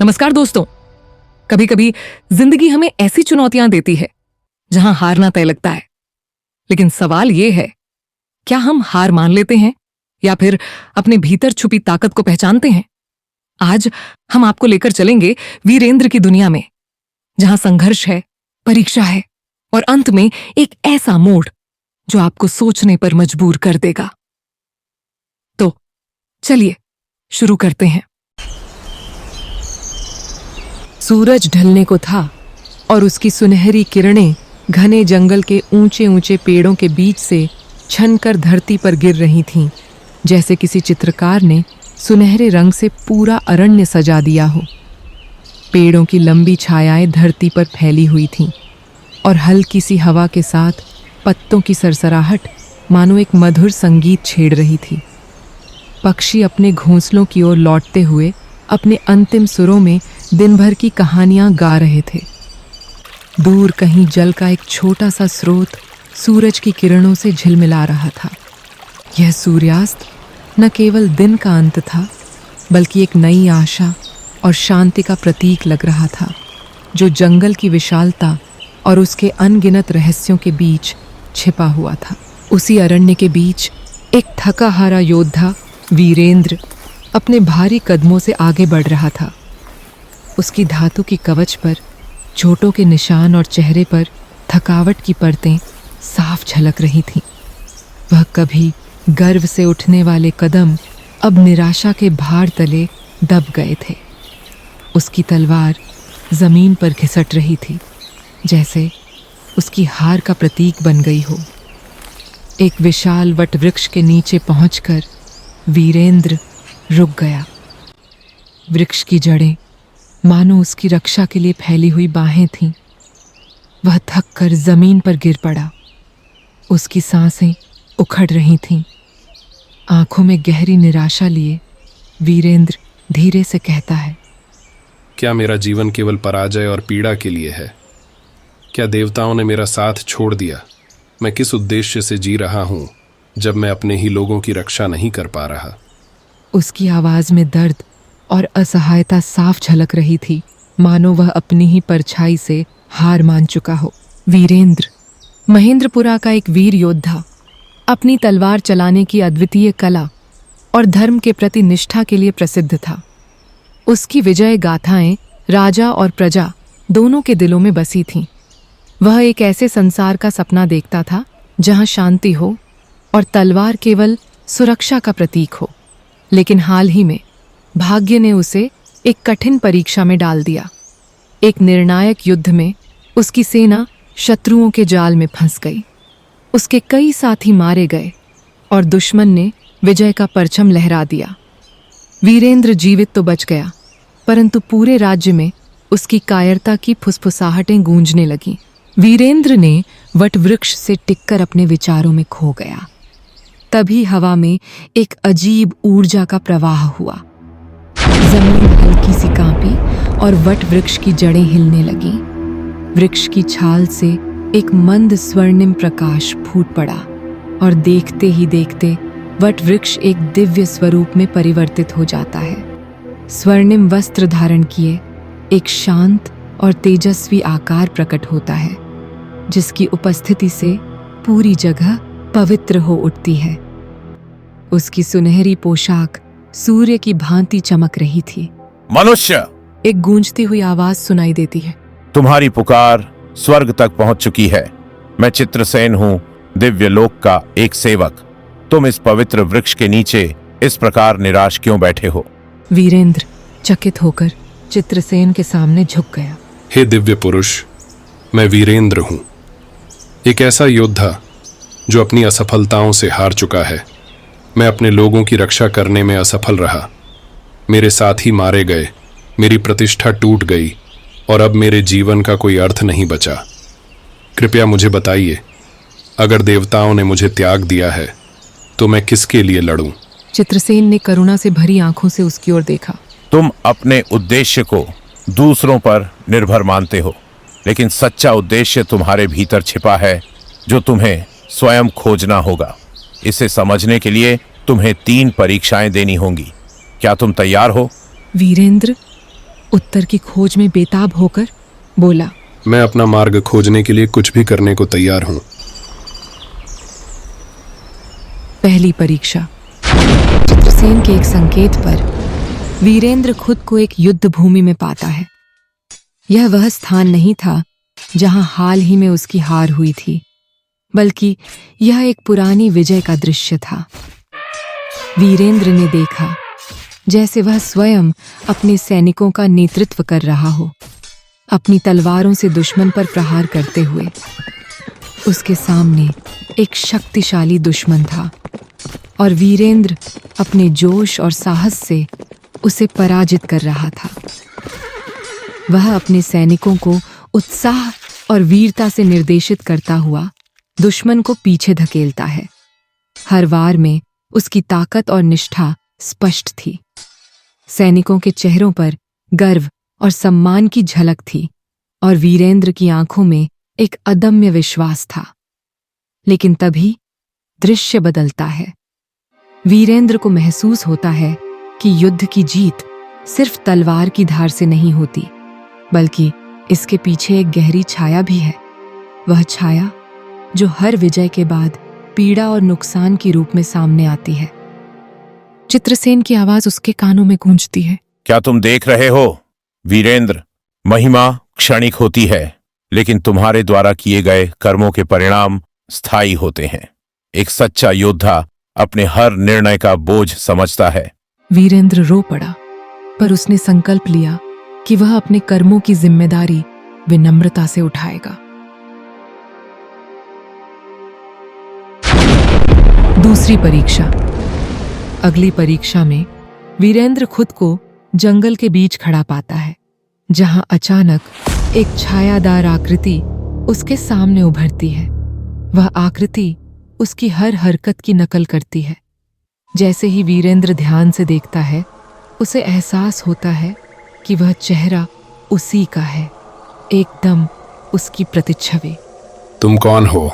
नमस्कार दोस्तों। कभी कभी जिंदगी हमें ऐसी चुनौतियां देती है जहां हारना तय लगता है, लेकिन सवाल यह है, क्या हम हार मान लेते हैं या फिर अपने भीतर छुपी ताकत को पहचानते हैं? आज हम आपको लेकर चलेंगे वीरेंद्र की दुनिया में, जहां संघर्ष है, परीक्षा है और अंत में एक ऐसा मोड़ जो आपको सोचने पर मजबूर कर देगा। तो चलिए शुरू करते हैं। सूरज ढलने को था और उसकी सुनहरी किरणें घने जंगल के ऊंचे ऊंचे पेड़ों के बीच से छनकर धरती पर गिर रही थीं, जैसे किसी चित्रकार ने सुनहरे रंग से पूरा अरण्य सजा दिया हो। पेड़ों की लंबी छायाएं धरती पर फैली हुई थीं और हल्की सी हवा के साथ पत्तों की सरसराहट मानो एक मधुर संगीत छेड़ रही थी। पक्षी अपने घोंसलों की ओर लौटते हुए अपने अंतिम सुरों में दिन भर की कहानियां गा रहे थे। दूर कहीं जल का एक छोटा सा स्रोत सूरज की किरणों से झिलमिला रहा था। यह सूर्यास्त न केवल दिन का अंत था, बल्कि एक नई आशा और शांति का प्रतीक लग रहा था, जो जंगल की विशालता और उसके अनगिनत रहस्यों के बीच छिपा हुआ था। उसी अरण्य के बीच एक थका हारा योद्धा वीरेंद्र अपने भारी कदमों से आगे बढ़ रहा था। उसकी धातु की कवच पर चोटों के निशान और चेहरे पर थकावट की परतें साफ झलक रही थीं। वह कभी गर्व से उठने वाले कदम अब निराशा के भार तले दब गए थे। उसकी तलवार जमीन पर घिसट रही थी, जैसे उसकी हार का प्रतीक बन गई हो। एक विशाल वटवृक्ष के नीचे पहुंचकर वीरेंद्र रुक गया। वृक्ष की जड़ें मानो उसकी रक्षा के लिए फैली हुई बाहें थीं। वह थक कर जमीन पर गिर पड़ा। उसकी सांसें उखड़ रही थीं। आंखों में गहरी निराशा लिए वीरेंद्र धीरे से कहता है, क्या मेरा जीवन केवल पराजय और पीड़ा के लिए है? क्या देवताओं ने मेरा साथ छोड़ दिया? मैं किस उद्देश्य से जी रहा हूं जब मैं अपने ही लोगों की रक्षा नहीं कर पा रहा? उसकी आवाज में दर्द और असहायता साफ झलक रही थी, मानो वह अपनी ही परछाई से हार मान चुका हो। वीरेंद्र महेंद्रपुरा का एक वीर योद्धा, अपनी तलवार चलाने की अद्वितीय कला और धर्म के प्रति निष्ठा के लिए प्रसिद्ध था। उसकी विजय गाथाएं राजा और प्रजा दोनों के दिलों में बसी थीं। वह एक ऐसे संसार का सपना देखता था जहां शांति हो और तलवार केवल सुरक्षा का प्रतीक हो। लेकिन हाल ही में भाग्य ने उसे एक कठिन परीक्षा में डाल दिया। एक निर्णायक युद्ध में उसकी सेना शत्रुओं के जाल में फंस गई। उसके कई साथी मारे गए और दुश्मन ने विजय का परचम लहरा दिया। वीरेंद्र जीवित तो बच गया, परंतु पूरे राज्य में उसकी कायरता की फुसफुसाहटें गूंजने लगीं। वीरेंद्र ने वटवृक्ष से टिककर अपने विचारों में खो गया। तभी हवा में एक अजीब ऊर्जा का प्रवाह हुआ। जमीन हल्की सी कांपी और वटवृक्ष की जड़ें हिलने लगीं। वृक्ष की छाल से एक मंद स्वर्णिम प्रकाश फूट पड़ा और देखते ही देखते वटवृक्ष एक दिव्य स्वरूप में परिवर्तित हो जाता है। स्वर्णिम वस्त्र धारण किए एक शांत और तेजस्वी आकार प्रकट होता है, जिसकी उपस्थिति से पूरी जगह पवित्र हो उठती है। उसकी सुनहरी पोशाक सूर्य की भांति चमक रही थी। मनुष्य, एक गूंजती हुई आवाज सुनाई देती है। तुम्हारी पुकार स्वर्ग तक पहुंच चुकी है। मैं चित्रसेन हूँ, दिव्य लोक का एक सेवक। तुम इस पवित्र वृक्ष के नीचे इस प्रकार निराश क्यों बैठे हो? वीरेंद्र चकित होकर चित्रसेन के सामने झुक गया। हे दिव्य पुरुष, मैं वीरेंद्र हूं, एक ऐसा योद्धा जो अपनी असफलताओं से हार चुका है। मैं अपने लोगों की रक्षा करने में असफल रहा। मेरे साथी मारे गए, मेरी प्रतिष्ठा टूट गई और अब मेरे जीवन का कोई अर्थ नहीं बचा। कृपया मुझे बताइए, अगर देवताओं ने मुझे त्याग दिया है तो मैं किसके लिए लड़ूं? चित्रसेन ने करुणा से भरी आंखों से उसकी ओर देखा। तुम अपने उद्देश्य को दूसरों पर निर्भर मानते हो, लेकिन सच्चा उद्देश्य तुम्हारे भीतर छिपा है, जो तुम्हें स्वयं खोजना होगा। इसे समझने के लिए तुम्हें 3 परीक्षाएं देनी होंगी। क्या तुम तैयार हो? वीरेंद्र उत्तर की खोज में बेताब होकर बोला, मैं अपना मार्ग खोजने के लिए कुछ भी करने को तैयार हूं। पहली परीक्षा। चित्रसेन के एक संकेत पर वीरेंद्र खुद को एक युद्ध भूमि में पाता है। यह वह स्थान नहीं था जहां हाल ही में उसकी हार हुई थी, बल्कि यह एक पुरानी विजय का दृश्य था। वीरेंद्र ने देखा जैसे वह स्वयं अपने सैनिकों का नेतृत्व कर रहा हो, अपनी तलवारों से दुश्मन पर प्रहार करते हुए। उसके सामने एक शक्तिशाली दुश्मन था और वीरेंद्र अपने जोश और साहस से उसे पराजित कर रहा था। वह अपने सैनिकों को उत्साह और वीरता से निर्देशित करता हुआ दुश्मन को पीछे धकेलता है। हर वार में उसकी ताकत और निष्ठा स्पष्ट थी। सैनिकों के चेहरों पर गर्व और सम्मान की झलक थी और वीरेंद्र की आंखों में एक अदम्य विश्वास था। लेकिन तभी दृश्य बदलता है। वीरेंद्र को महसूस होता है कि युद्ध की जीत सिर्फ तलवार की धार से नहीं होती, बल्कि इसके पीछे एक गहरी छाया भी है। वह छाया जो हर विजय के बाद पीड़ा और नुकसान के रूप में सामने आती है। चित्रसेन की आवाज उसके कानों में गूंजती है। क्या तुम देख रहे हो वीरेंद्र? महिमा क्षणिक होती है, लेकिन तुम्हारे द्वारा किए गए कर्मों के परिणाम स्थायी होते हैं। एक सच्चा योद्धा अपने हर निर्णय का बोझ समझता है। वीरेंद्र रो पड़ा, पर उसने संकल्प लिया कि वह अपने कर्मों की जिम्मेदारी विनम्रता से उठाएगा। दूसरी परीक्षा। अगली परीक्षा में वीरेंद्र खुद को जंगल के बीच खड़ा पाता है, जहां अचानक एक छायादार आकृति उसके सामने उभरती है। वह आकृति उसकी हर हरकत की नकल करती है। जैसे ही वीरेंद्र ध्यान से देखता है, उसे एहसास होता है कि वह चेहरा उसी का है, एकदम उसकी प्रतिच्छवि। तुम कौन हो?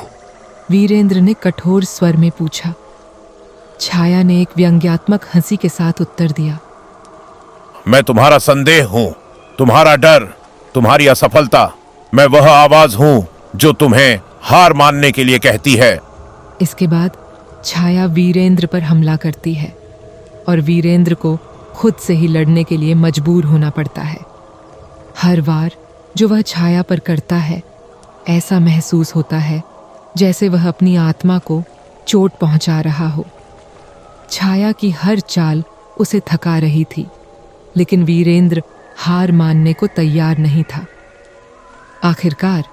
वीरेंद्र ने कठोर स्वर में पूछा। छाया ने एक व्यंग्यात्मक हंसी के साथ उत्तर दिया, मैं तुम्हारा संदेह हूं, तुम्हारा डर, तुम्हारी असफलता। मैं वह आवाज हूं जो तुम्हें हार मानने के लिए कहती है। इसके बाद छाया वीरेंद्र पर हमला करती है और वीरेंद्र को खुद से ही लड़ने के लिए मजबूर होना पड़ता है। हर वार जो वह छाया पर करता है, ऐसा महसूस होता है जैसे वह अपनी आत्मा को चोट पहुंचा रहा हो। छाया की हर चाल उसे थका रही थी, लेकिन वीरेंद्र हार मानने को तैयार नहीं था। आखिरकार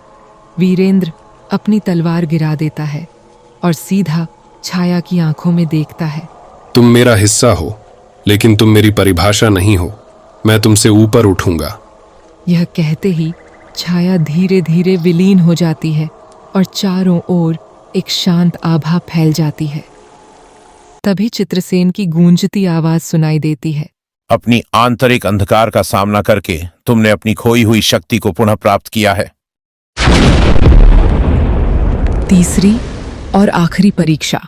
वीरेंद्र अपनी तलवार गिरा देता है और सीधा छाया की आंखों में देखता है। तुम मेरा हिस्सा हो, लेकिन तुम मेरी परिभाषा नहीं हो। मैं तुमसे ऊपर उठूंगा। यह कहते ही छाया धीरे धीरे विलीन हो जाती है और चारों ओर एक शांत आभा फैल जाती है। तभी चित्रसेन की गूंजती आवाज सुनाई देती है। अपनी आंतरिक अंधकार का सामना करके तुमने अपनी खोई हुई शक्ति को पुनः प्राप्त किया है। तीसरी और आखिरी परीक्षा।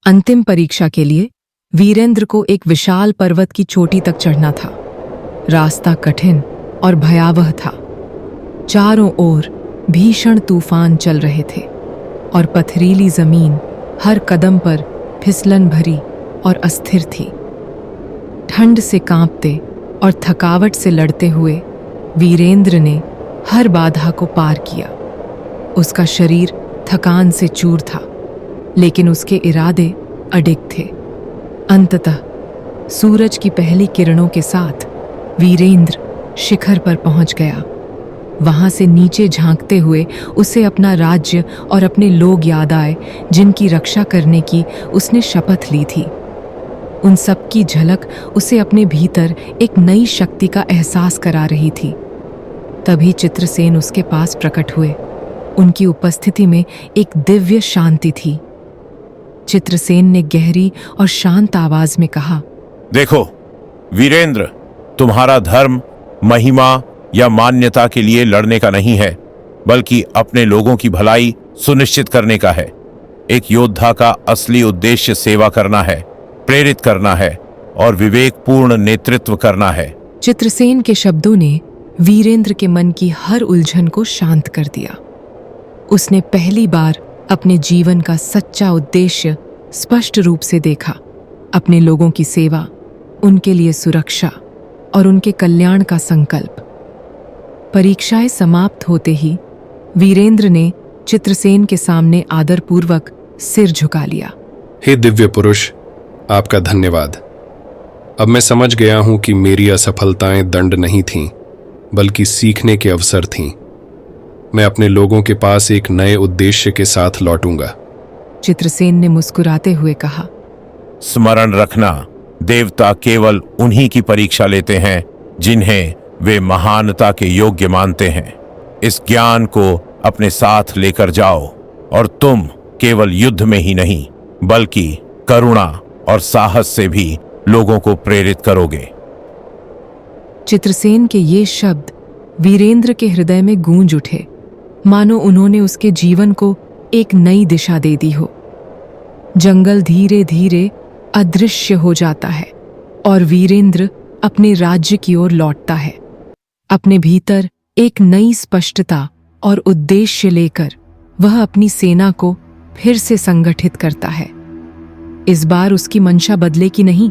अंतिम परीक्षा के लिए वीरेंद्र को एक विशाल पर्वत की चोटी तक चढ़ना था। रास्ता कठिन और भयावह था। चारों ओर भीषण तूफान चल रहे थे और पथरीली जमीन हर कदम पर फिसलन भरी और अस्थिर थी। ठंड से कांपते और थकावट से लड़ते हुए वीरेंद्र ने हर बाधा को पार किया। उसका शरीर थकान से चूर था, लेकिन उसके इरादे अडिग थे। अंततः सूरज की पहली किरणों के साथ वीरेंद्र शिखर पर पहुंच गया। वहां से नीचे झांकते हुए उसे अपना राज्य और अपने लोग याद आए, जिनकी रक्षा करने की उसने शपथ ली थी। उन सब की झलक उसे अपने भीतर एक नई शक्ति का एहसास करा रही थी। तभी चित्रसेन उसके पास प्रकट हुए। उनकी उपस्थिति में एक दिव्य शांति थी। चित्रसेन ने गहरी और शांत आवाज में कहा, देखो वीरेंद्र, तुम्हारा धर्म महिमा या मान्यता के लिए लड़ने का नहीं है, बल्कि अपने लोगों की भलाई सुनिश्चित करने का है। एक योद्धा का असली उद्देश्य सेवा करना है, प्रेरित करना है और विवेकपूर्ण नेतृत्व करना है। चित्रसेन के शब्दों ने वीरेंद्र के मन की हर उलझन को शांत कर दिया। उसने पहली बार अपने जीवन का सच्चा उद्देश्य स्पष्ट रूप से देखा, अपने लोगों की सेवा, उनके लिए सुरक्षा और उनके कल्याण का संकल्प। परीक्षाएं समाप्त होते ही वीरेंद्र ने चित्रसेन के सामने आदरपूर्वक सिर झुका लिया। हे दिव्य पुरुष, आपका धन्यवाद। अब मैं समझ गया हूं कि मेरी असफलताएं दंड नहीं थीं, बल्कि सीखने के अवसर थीं। मैं अपने लोगों के पास एक नए उद्देश्य के साथ लौटूंगा। चित्रसेन ने मुस्कुराते हुए कहा, स्मरण रखना, देवता केवल उन्हीं की परीक्षा लेते हैं जिन्हें वे महानता के योग्य मानते हैं। इस ज्ञान को अपने साथ लेकर जाओ और तुम केवल युद्ध में ही नहीं, बल्कि करुणा और साहस से भी लोगों को प्रेरित करोगे। चित्रसेन के ये शब्द वीरेंद्र के हृदय में गूंज उठे, मानो उन्होंने उसके जीवन को एक नई दिशा दे दी हो। जंगल धीरे धीरे अदृश्य हो जाता है और वीरेंद्र अपने राज्य की ओर लौटता है। अपने भीतर एक नई स्पष्टता और उद्देश्य लेकर वह अपनी सेना को फिर से संगठित करता है। इस बार उसकी मंशा बदले की नहीं,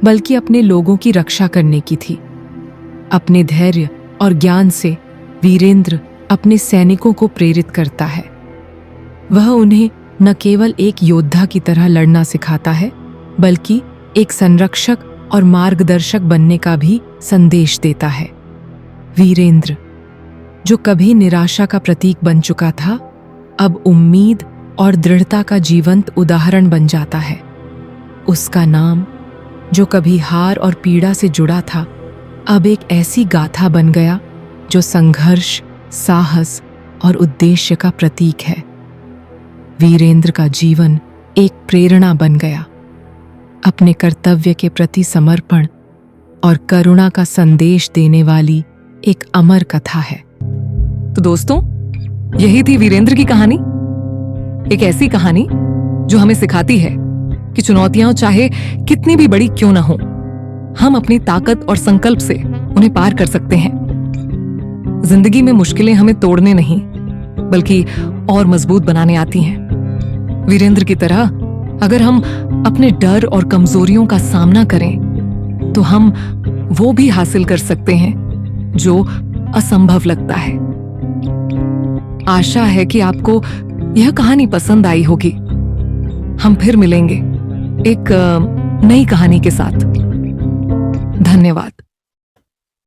बल्कि अपने लोगों की रक्षा करने की थी। अपने धैर्य और ज्ञान से वीरेंद्र अपने सैनिकों को प्रेरित करता है। वह उन्हें न केवल एक योद्धा की तरह लड़ना सिखाता है, बल्कि एक संरक्षक और मार्गदर्शक बनने का भी संदेश देता है। वीरेंद्र, जो कभी निराशा का प्रतीक बन चुका था, अब उम्मीद और दृढ़ता का जीवंत उदाहरण बन जाता है। उसका नाम, जो कभी हार और पीड़ा से जुड़ा था, अब एक ऐसी गाथा बन गया जो संघर्ष, साहस और उद्देश्य का प्रतीक है। वीरेंद्र का जीवन एक प्रेरणा बन गया, अपने कर्तव्य के प्रति समर्पण और करुणा का संदेश देने वाली एक अमर कथा है। तो दोस्तों, यही थी वीरेंद्र की कहानी। एक ऐसी कहानी जो हमें सिखाती है कि चुनौतियां चाहे कितनी भी बड़ी क्यों ना हो, हम अपनी ताकत और संकल्प से उन्हें पार कर सकते हैं। जिंदगी में मुश्किलें हमें तोड़ने नहीं, बल्कि और मजबूत बनाने आती हैं। वीरेंद्र की तरह अगर हम अपने डर और कमजोरियों का सामना करें, तो हम वो भी हासिल कर सकते हैं जो असंभव लगता है। आशा है कि आपको यह कहानी पसंद आई होगी। हम फिर मिलेंगे एक नई कहानी के साथ। धन्यवाद।